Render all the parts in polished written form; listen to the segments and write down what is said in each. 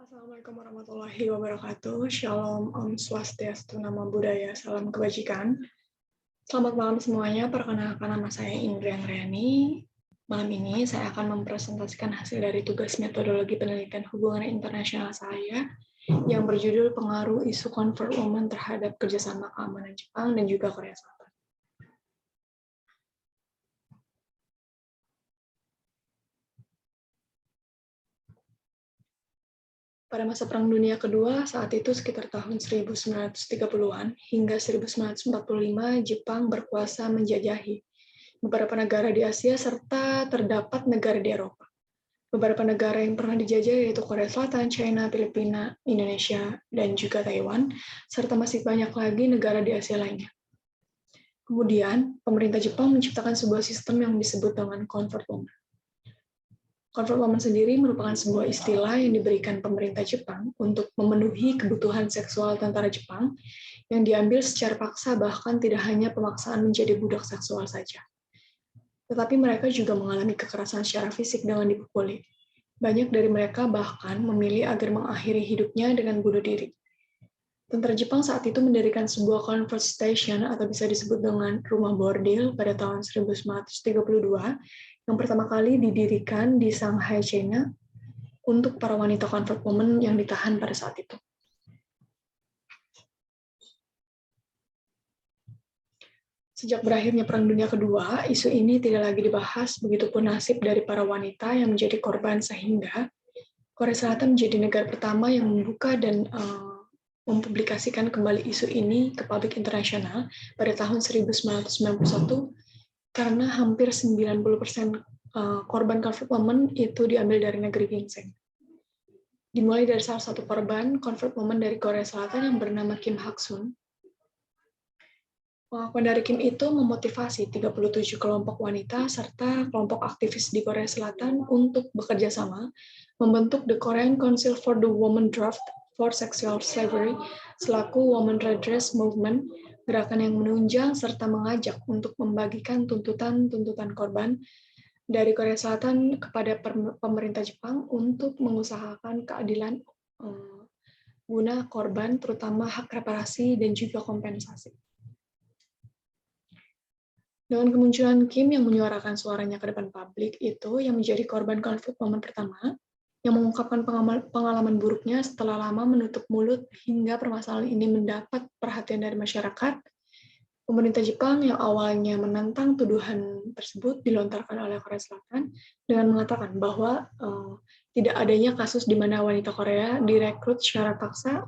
Assalamualaikum warahmatullahi wabarakatuh. Shalom, Om Swastiastu, Namo Buddhaya, salam kebajikan. Selamat malam semuanya, perkenalkan nama saya Indri Angriani. Malam ini saya akan mempresentasikan hasil dari tugas metodologi penelitian hubungan internasional saya yang berjudul Pengaruh Isu Convert Women terhadap kerjasama keamanan Jepang dan juga Korea Selatan. Pada masa Perang Dunia Kedua, saat itu sekitar tahun 1930-an hingga 1945, Jepang berkuasa menjajahi beberapa negara di Asia serta terdapat negara di Eropa. Beberapa negara yang pernah dijajah yaitu Korea Selatan, China, Filipina, Indonesia, dan juga Taiwan, serta masih banyak lagi negara di Asia lainnya. Kemudian, pemerintah Jepang menciptakan sebuah sistem yang disebut dengan Convert Women. Convert Women sendiri merupakan sebuah istilah yang diberikan pemerintah Jepang untuk memenuhi kebutuhan seksual tentara Jepang yang diambil secara paksa, bahkan tidak hanya pemaksaan menjadi budak seksual saja. Tetapi mereka juga mengalami kekerasan secara fisik dengan dipukuli. Banyak dari mereka bahkan memilih agar mengakhiri hidupnya dengan bunuh diri. Tentara Jepang saat itu mendirikan sebuah convert station atau bisa disebut dengan rumah bordil pada tahun 1932 yang pertama kali didirikan di Shanghai, China untuk para wanita convert women yang ditahan pada saat itu. Sejak berakhirnya Perang Dunia Kedua, isu ini tidak lagi dibahas, begitupun nasib dari para wanita yang menjadi korban sehingga Korea Selatan menjadi negara pertama yang membuka dan mempublikasikan kembali isu ini ke publik internasional pada tahun 1991 karena hampir 90% korban convert women itu diambil dari negeri ginseng. Dimulai dari salah satu korban convert woman dari Korea Selatan yang bernama Kim Hak-sun. Pengakuan dari Kim itu memotivasi 37 kelompok wanita serta kelompok aktivis di Korea Selatan untuk bekerja sama membentuk The Korean Council for the Women Draft for Sexual Slavery selaku Women Redress Movement, gerakan yang menunjang serta mengajak untuk membagikan tuntutan-tuntutan korban dari Korea Selatan kepada pemerintah Jepang untuk mengusahakan keadilan guna korban, terutama hak reparasi dan juga kompensasi. Dengan kemunculan Kim yang menyuarakan suaranya ke depan publik itu yang menjadi korban konflik momen pertama, yang mengungkapkan pengalaman buruknya setelah lama menutup mulut hingga permasalahan ini mendapat perhatian dari masyarakat, pemerintah Jepang yang awalnya menentang tuduhan tersebut dilontarkan oleh Korea Selatan dengan mengatakan bahwa tidak adanya kasus di mana wanita Korea direkrut secara paksa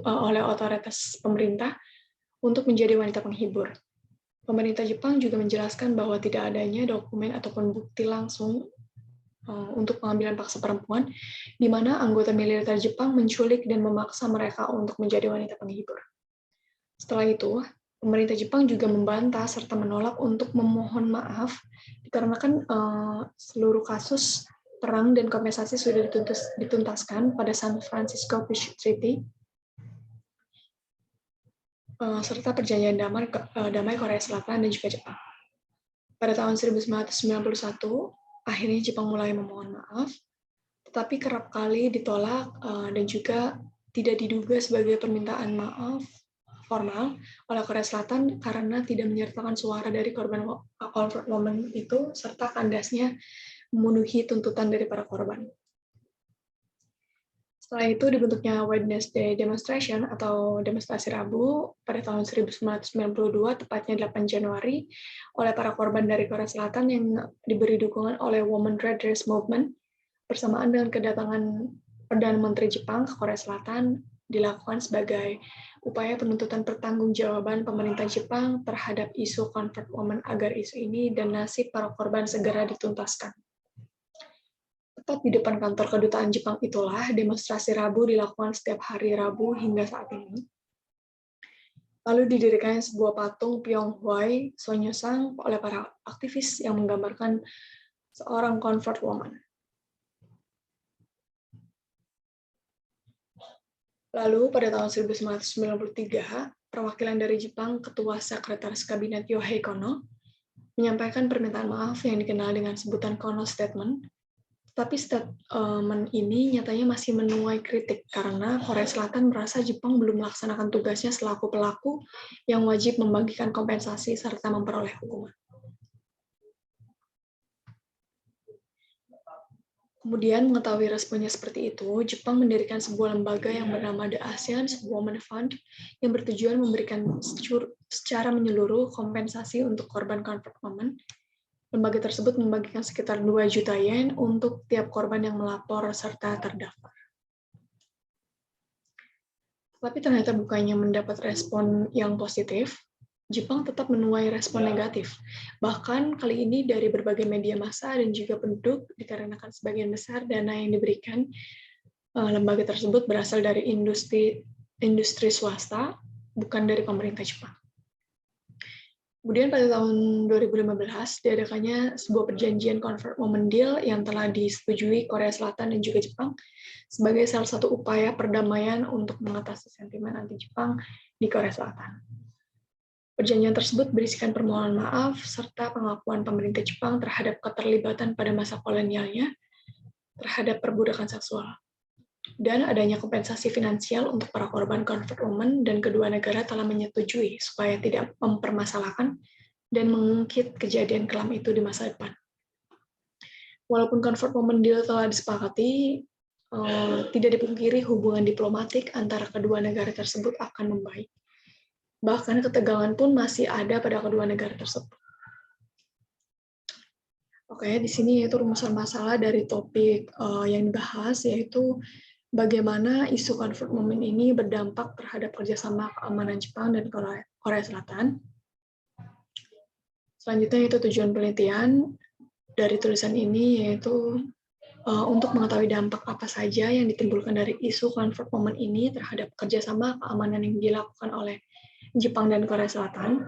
oleh otoritas pemerintah untuk menjadi wanita penghibur. Pemerintah Jepang juga menjelaskan bahwa tidak adanya dokumen ataupun bukti langsung untuk pengambilan paksa perempuan, di mana anggota militer Jepang menculik dan memaksa mereka untuk menjadi wanita penghibur. Setelah itu, pemerintah Jepang juga membantah serta menolak untuk memohon maaf dikarenakan seluruh kasus perang dan kompensasi sudah dituntaskan pada San Francisco Peace Treaty serta perjanjian damai Korea Selatan dan juga Jepang. Pada tahun 1991, akhirnya Jepang mulai memohon maaf, tetapi kerap kali ditolak dan juga tidak diduga sebagai permintaan maaf formal oleh Korea Selatan karena tidak menyertakan suara dari korban convert woman itu serta kandasnya memenuhi tuntutan dari para korban. Setelah itu dibentuknya Wednesday Demonstration atau demonstrasi Rabu pada tahun 1992, tepatnya 8 Januari, oleh para korban dari Korea Selatan yang diberi dukungan oleh Women Redress Movement, bersamaan dengan kedatangan Perdana Menteri Jepang ke Korea Selatan, dilakukan sebagai upaya penuntutan pertanggungjawaban pemerintah Jepang terhadap isu convert woman agar isu ini dan nasib para korban segera dituntaskan. Tepat di depan kantor kedutaan Jepang itulah demonstrasi Rabu dilakukan setiap hari Rabu hingga saat ini. Lalu didirikannya sebuah patung Pyonghwai Sonyeosang oleh para aktivis yang menggambarkan seorang convert woman. Lalu pada tahun 1993, perwakilan dari Jepang, Ketua Sekretaris Kabinet Yohei Kono, menyampaikan permintaan maaf yang dikenal dengan sebutan Kono Statement Tapi statement ini nyatanya masih menuai kritik karena Korea Selatan merasa Jepang belum melaksanakan tugasnya selaku pelaku yang wajib membagikan kompensasi serta memperoleh hukuman. Kemudian mengetahui responnya seperti itu, Jepang mendirikan sebuah lembaga yang bernama The ASEAN Women Fund yang bertujuan memberikan secara menyeluruh kompensasi untuk korban konflik women. Lembaga tersebut membagikan sekitar 2 juta yen untuk tiap korban yang melapor serta terdaftar. Tapi ternyata bukannya mendapat respon yang positif, Jepang tetap menuai respon negatif. Bahkan kali ini dari berbagai media massa dan juga penduduk, dikarenakan sebagian besar dana yang diberikan lembaga tersebut berasal dari industri swasta, bukan dari pemerintah Jepang. Kemudian pada tahun 2015 diadakannya sebuah perjanjian Convert Women Deal yang telah disetujui Korea Selatan dan juga Jepang sebagai salah satu upaya perdamaian untuk mengatasi sentimen anti-Jepang di Korea Selatan. Perjanjian tersebut berisikan permohonan maaf serta pengakuan pemerintah Jepang terhadap keterlibatan pada masa kolonialnya terhadap perbudakan seksual, dan adanya kompensasi finansial untuk para korban convert women, dan kedua negara telah menyetujui supaya tidak mempermasalahkan dan mengungkit kejadian kelam itu di masa depan. Walaupun convert women deal telah disepakati, tidak dipungkiri hubungan diplomatik antara kedua negara tersebut akan membaik. Bahkan ketegangan pun masih ada pada kedua negara tersebut. Oke, di sini yaitu rumusan masalah dari topik yang dibahas, yaitu bagaimana isu convert women ini berdampak terhadap kerjasama keamanan Jepang dan Korea Selatan. Selanjutnya yaitu tujuan penelitian dari tulisan ini, yaitu untuk mengetahui dampak apa saja yang ditimbulkan dari isu convert women ini terhadap kerjasama keamanan yang dilakukan oleh Jepang dan Korea Selatan.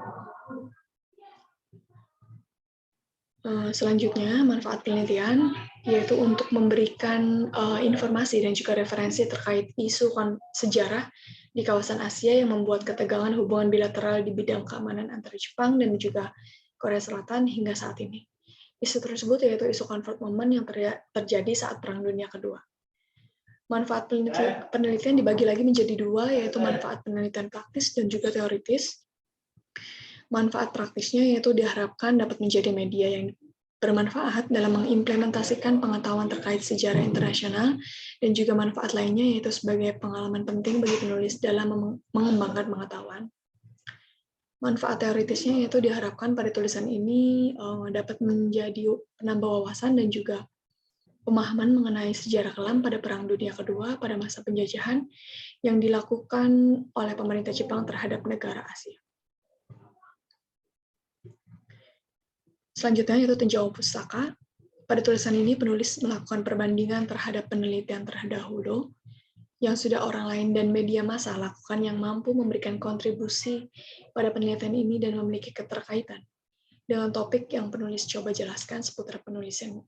Selanjutnya, manfaat penelitian, yaitu untuk memberikan informasi dan juga referensi terkait isu sejarah di kawasan Asia yang membuat ketegangan hubungan bilateral di bidang keamanan antara Jepang dan juga Korea Selatan hingga saat ini. Isu tersebut yaitu isu convert women yang terjadi saat Perang Dunia Kedua. Manfaat penelitian dibagi lagi menjadi dua, yaitu manfaat penelitian praktis dan juga teoritis. Manfaat praktisnya yaitu diharapkan dapat menjadi media yang bermanfaat dalam mengimplementasikan pengetahuan terkait sejarah internasional, dan juga manfaat lainnya yaitu sebagai pengalaman penting bagi penulis dalam mengembangkan pengetahuan. Manfaat teoritisnya yaitu diharapkan pada tulisan ini dapat menjadi penambah wawasan dan juga pemahaman mengenai sejarah kelam pada Perang Dunia Kedua pada masa penjajahan yang dilakukan oleh pemerintah Jepang terhadap negara Asia. Selanjutnya yaitu tinjauan pustaka. Pada tulisan ini penulis melakukan perbandingan terhadap penelitian terdahulu yang sudah orang lain dan media massa lakukan yang mampu memberikan kontribusi pada penelitian ini dan memiliki keterkaitan dengan topik yang penulis coba jelaskan seputar penulisan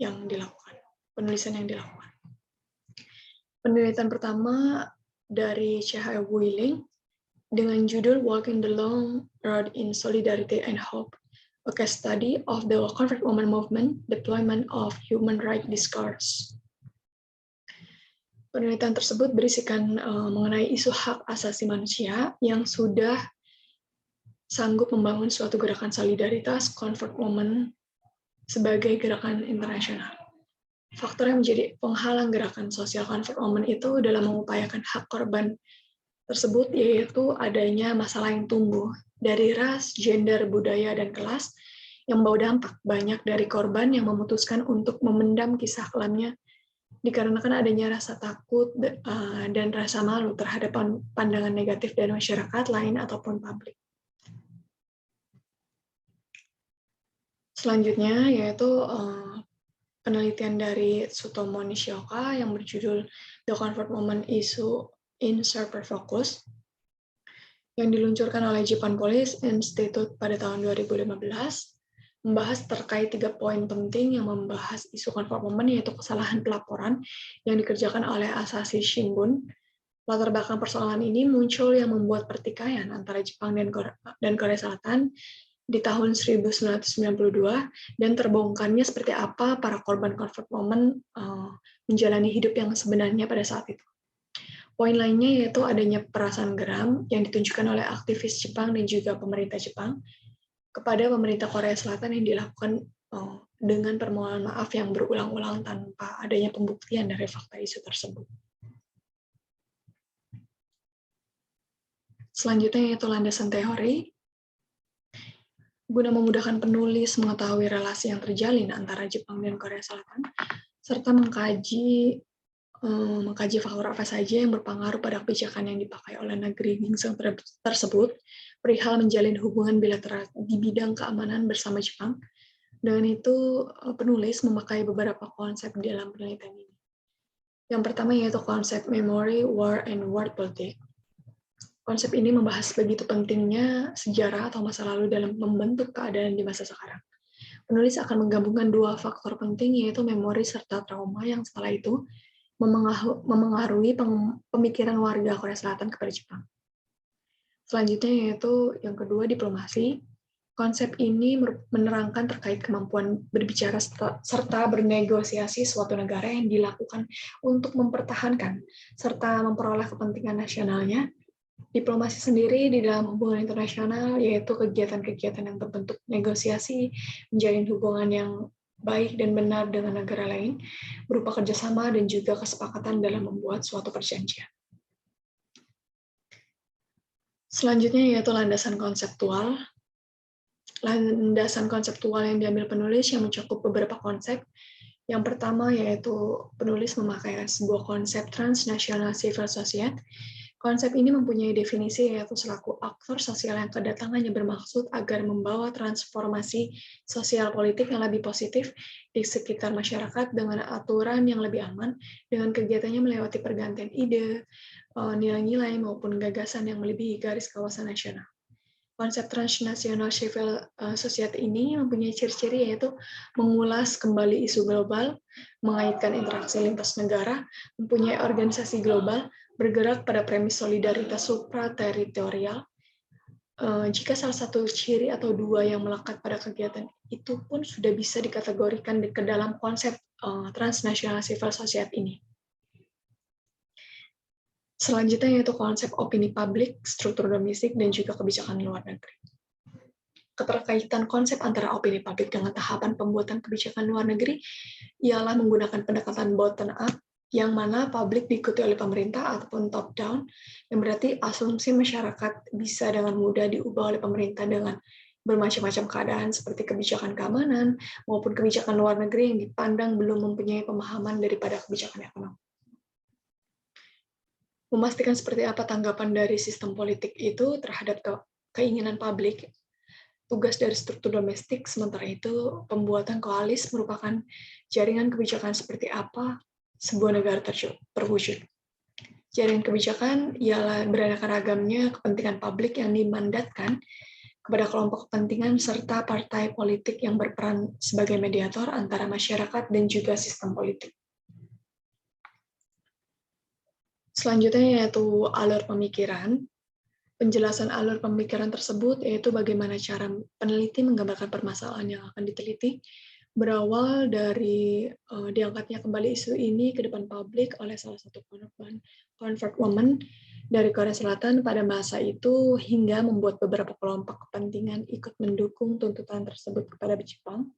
yang dilakukan. Penelitian pertama dari C.H. Wuiling dengan judul Walking the Long Road in Solidarity and Hope, a case study of the convert women movement, deployment of human rights discourse. Penelitian tersebut berisikan mengenai isu hak asasi manusia yang sudah sanggup membangun suatu gerakan solidaritas convert women sebagai gerakan internasional. Faktor yang menjadi penghalang gerakan sosial convert women itu dalam mengupayakan hak korban tersebut yaitu adanya masalah yang tumbuh dari ras, gender, budaya, dan kelas yang membawa dampak. Banyak dari korban yang memutuskan untuk memendam kisah kelamnya dikarenakan adanya rasa takut dan rasa malu terhadap pandangan negatif dari masyarakat lain ataupun publik. Selanjutnya yaitu penelitian dari Tsutomu Nishioka yang berjudul The Convert Women Issue in Sharper Focus yang diluncurkan oleh Japan Police Institute pada tahun 2015, membahas terkait 3 poin penting yang membahas isu convert women, yaitu kesalahan pelaporan yang dikerjakan oleh Asahi Shimbun. Latar belakang persoalan ini muncul yang membuat pertikaian antara Jepang dan Korea Selatan di tahun 1992 dan terbongkarnya seperti apa para korban convert woman menjalani hidup yang sebenarnya pada saat itu. Poin lainnya yaitu adanya perasaan geram yang ditunjukkan oleh aktivis Jepang dan juga pemerintah Jepang kepada pemerintah Korea Selatan yang dilakukan dengan permohonan maaf yang berulang-ulang tanpa adanya pembuktian dari fakta isu tersebut. Selanjutnya yaitu landasan teori. Guna memudahkan penulis mengetahui relasi yang terjalin antara Jepang dan Korea Selatan, serta mengkaji faktor apa saja yang berpengaruh pada kebijakan yang dipakai oleh negeri ginseng tersebut, perihal menjalin hubungan bilateral di bidang keamanan bersama Jepang. Dengan itu, penulis memakai beberapa konsep dalam penelitian ini. Yang pertama yaitu konsep memory, war, and world politics. Konsep ini membahas begitu pentingnya sejarah atau masa lalu dalam membentuk keadaan di masa sekarang. Penulis akan menggabungkan dua faktor penting, yaitu memori serta trauma yang setelah itu memengaruhi pemikiran warga Korea Selatan kepada Jepang. Selanjutnya yaitu yang kedua, diplomasi. Konsep ini menerangkan terkait kemampuan berbicara serta bernegosiasi suatu negara yang dilakukan untuk mempertahankan serta memperoleh kepentingan nasionalnya. Diplomasi sendiri di dalam hubungan internasional yaitu kegiatan-kegiatan yang berbentuk negosiasi, menjalin hubungan yang baik dan benar dengan negara lain, berupa kerjasama dan juga kesepakatan dalam membuat suatu perjanjian. Selanjutnya yaitu landasan konseptual. Landasan konseptual yang diambil penulis yang mencakup beberapa konsep. Yang pertama yaitu penulis memakai sebuah konsep transnational civil society. Konsep ini mempunyai definisi yaitu selaku aktor sosial yang kedatangannya bermaksud agar membawa transformasi sosial politik yang lebih positif di sekitar masyarakat dengan aturan yang lebih aman, dengan kegiatannya melewati pergantian ide, nilai-nilai maupun gagasan yang melebihi garis kawasan nasional. Konsep transnational civil society ini mempunyai ciri-ciri yaitu mengulas kembali isu global, mengaitkan interaksi lintas negara, mempunyai organisasi global, bergerak pada premis solidaritas suprateritorial. Jika salah satu ciri atau dua yang melekat pada kegiatan itu pun sudah bisa dikategorikan ke dalam konsep transnational civil society ini. Selanjutnya yaitu konsep opini publik, struktur domestik, dan juga kebijakan luar negeri. Keterkaitan konsep antara opini publik dengan tahapan pembuatan kebijakan luar negeri ialah menggunakan pendekatan bottom up, yang mana publik diikuti oleh pemerintah ataupun top down, yang berarti asumsi masyarakat bisa dengan mudah diubah oleh pemerintah dengan bermacam-macam keadaan seperti kebijakan keamanan maupun kebijakan luar negeri yang dipandang belum mempunyai pemahaman daripada kebijakan ekonomi. Memastikan seperti apa tanggapan dari sistem politik itu terhadap keinginan publik, tugas dari struktur domestik, sementara itu pembuatan koalis merupakan jaringan kebijakan seperti apa sebuah negara terwujud. Jaringan kebijakan ialah beraneka ragamnya kepentingan publik yang dimandatkan kepada kelompok kepentingan serta partai politik yang berperan sebagai mediator antara masyarakat dan juga sistem politik. Selanjutnya yaitu alur pemikiran. Penjelasan alur pemikiran tersebut yaitu bagaimana cara peneliti menggambarkan permasalahan yang akan diteliti, berawal dari diangkatnya kembali isu ini ke depan publik oleh salah satu korban convert woman dari Korea Selatan pada masa itu, hingga membuat beberapa kelompok kepentingan ikut mendukung tuntutan tersebut kepada Jepang.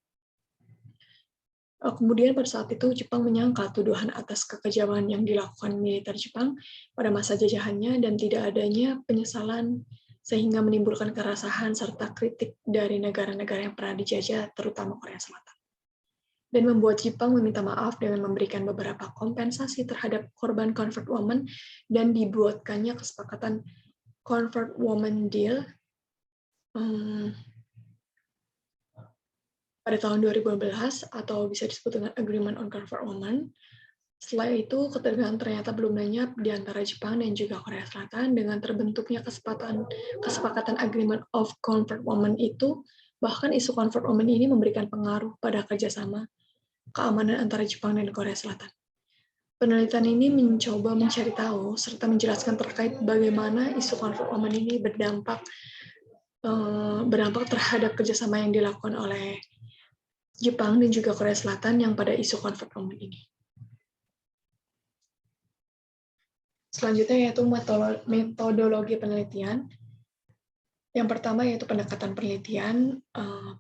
Kemudian pada saat itu Jepang menyangkal tuduhan atas kekejaman yang dilakukan militer Jepang pada masa jajahannya dan tidak adanya penyesalan, sehingga menimbulkan kerasahan serta kritik dari negara-negara yang pernah dijajah, terutama Korea Selatan. Dan membuat Jepang meminta maaf dengan memberikan beberapa kompensasi terhadap korban convert woman dan dibuatkannya kesepakatan Convert Woman Deal pada tahun 2012 atau bisa disebut dengan Agreement on Convert Woman. Setelah itu, ketegangan ternyata belum lenyap di antara Jepang dan juga Korea Selatan dengan terbentuknya kesepakatan Agreement of Convert Woman itu. Bahkan isu Convert Woman ini memberikan pengaruh pada kerjasama keamanan antara Jepang dan Korea Selatan. Penelitian ini mencoba mencari tahu serta menjelaskan terkait bagaimana isu Convert Woman ini berdampak berdampak terhadap kerjasama yang dilakukan oleh Jepang dan juga Korea Selatan yang pada isu konflik moment ini. Selanjutnya yaitu metodologi penelitian. Yang pertama yaitu pendekatan penelitian.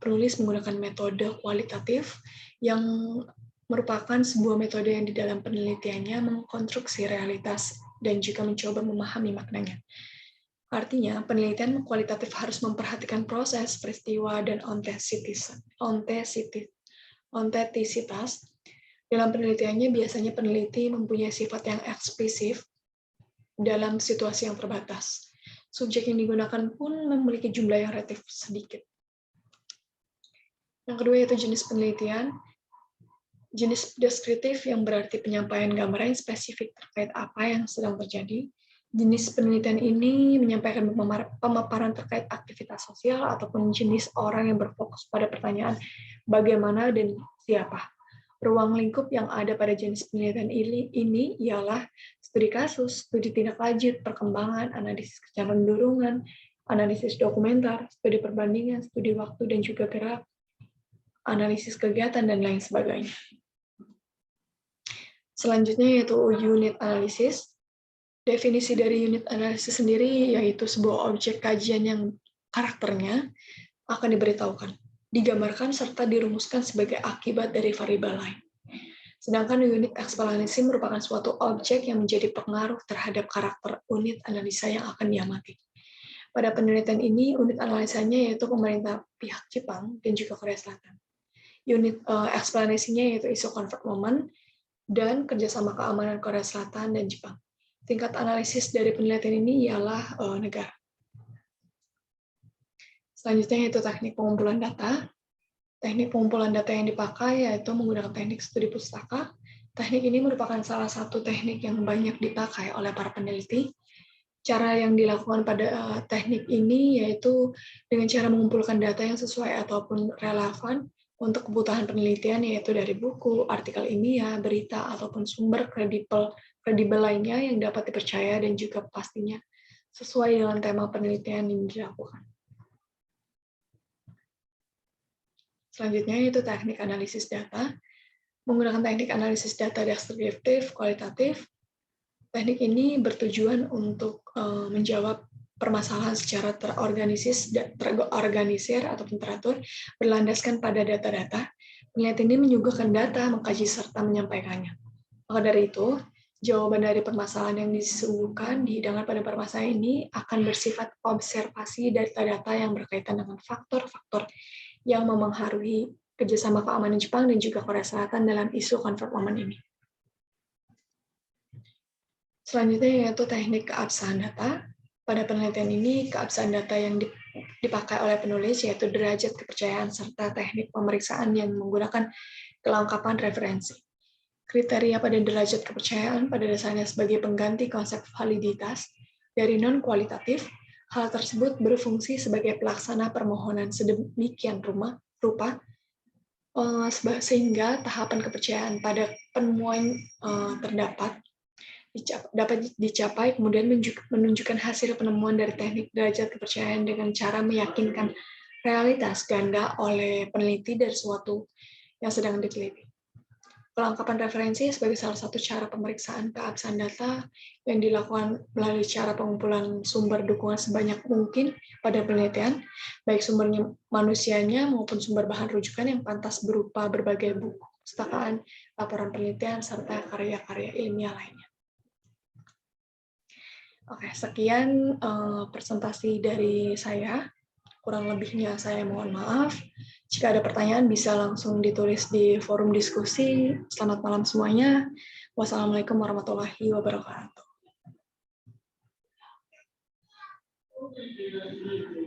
Penulis menggunakan metode kualitatif yang merupakan sebuah metode yang di dalam penelitiannya mengkonstruksi realitas dan juga mencoba memahami maknanya. Artinya, penelitian kualitatif harus memperhatikan proses, peristiwa, dan ontetisitas. Dalam penelitiannya, biasanya peneliti mempunyai sifat yang eksklusif dalam situasi yang terbatas. Subjek yang digunakan pun memiliki jumlah yang relatif sedikit. Yang kedua yaitu jenis penelitian. Jenis deskriptif yang berarti penyampaian gambaran yang spesifik terkait apa yang sedang terjadi. Jenis penelitian ini menyampaikan pemaparan terkait aktivitas sosial ataupun jenis orang yang berfokus pada pertanyaan bagaimana dan siapa. Ruang lingkup yang ada pada jenis penelitian ini ialah studi kasus, studi tindak lanjut, perkembangan, analisis kecenderungan, analisis dokumenter, studi perbandingan, studi waktu dan juga gerak, analisis kegiatan, dan lain sebagainya. Selanjutnya yaitu unit analisis. Definisi dari unit analisis sendiri yaitu sebuah objek kajian yang karakternya akan diberitahukan, digambarkan, serta dirumuskan sebagai akibat dari variabel lain. Sedangkan unit eksplanasi merupakan suatu objek yang menjadi pengaruh terhadap karakter unit analisa yang akan diamati. Pada penelitian ini, unit analisanya yaitu pemerintah pihak Jepang dan juga Korea Selatan. Unit eksplanasinya yaitu isu konflik moment dan kerjasama keamanan Korea Selatan dan Jepang. Tingkat analisis dari penelitian ini ialah negara. Selanjutnya yaitu teknik pengumpulan data. Teknik pengumpulan data yang dipakai yaitu menggunakan teknik studi pustaka. Teknik ini merupakan salah satu teknik yang banyak dipakai oleh para peneliti. Cara yang dilakukan pada teknik ini yaitu dengan cara mengumpulkan data yang sesuai ataupun relevan untuk kebutuhan penelitian, yaitu dari buku, artikel ilmiah, berita, ataupun sumber kredibel lainnya yang dapat dipercaya dan juga pastinya sesuai dengan tema penelitian yang dilakukan. Selanjutnya yaitu teknik analisis data. Menggunakan teknik analisis data deskriptif, kualitatif, teknik ini bertujuan untuk menjawab permasalahan secara terorganisir ataupun teratur, berlandaskan pada data-data. Penelitian ini menyuguhkan data, mengkaji serta menyampaikannya. Maka dari itu, jawaban dari permasalahan yang disuguhkan di hidangan pada permasalahan ini akan bersifat observasi data-data yang berkaitan dengan faktor-faktor yang memengaruhi kerjasama keamanan Jepang dan juga Korea Selatan dalam isu konflik moment ini. Selanjutnya yaitu teknik keabsahan data. Pada penelitian ini, keabsahan data yang dipakai oleh penulis yaitu derajat kepercayaan serta teknik pemeriksaan yang menggunakan kelengkapan referensi. Kriteria pada derajat kepercayaan pada dasarnya sebagai pengganti konsep validitas dari non-kualitatif. Hal tersebut berfungsi sebagai pelaksana permohonan sedemikian rupa sehingga tahapan kepercayaan pada penemuan dapat dicapai, kemudian menunjukkan hasil penemuan dari teknik derajat kepercayaan dengan cara meyakinkan realitas ganda oleh peneliti dari suatu yang sedang diteliti. Kelengkapan referensi sebagai salah satu cara pemeriksaan keabsahan data yang dilakukan melalui cara pengumpulan sumber dukungan sebanyak mungkin pada penelitian, baik sumbernya manusianya maupun sumber bahan rujukan yang pantas berupa berbagai buku, pustakaan, laporan penelitian, serta karya-karya ilmiah lainnya. Oke, sekian presentasi dari saya. Kurang lebihnya saya mohon maaf. Jika ada pertanyaan bisa langsung ditulis di forum diskusi. Selamat malam semuanya. Wassalamualaikum warahmatullahi wabarakatuh.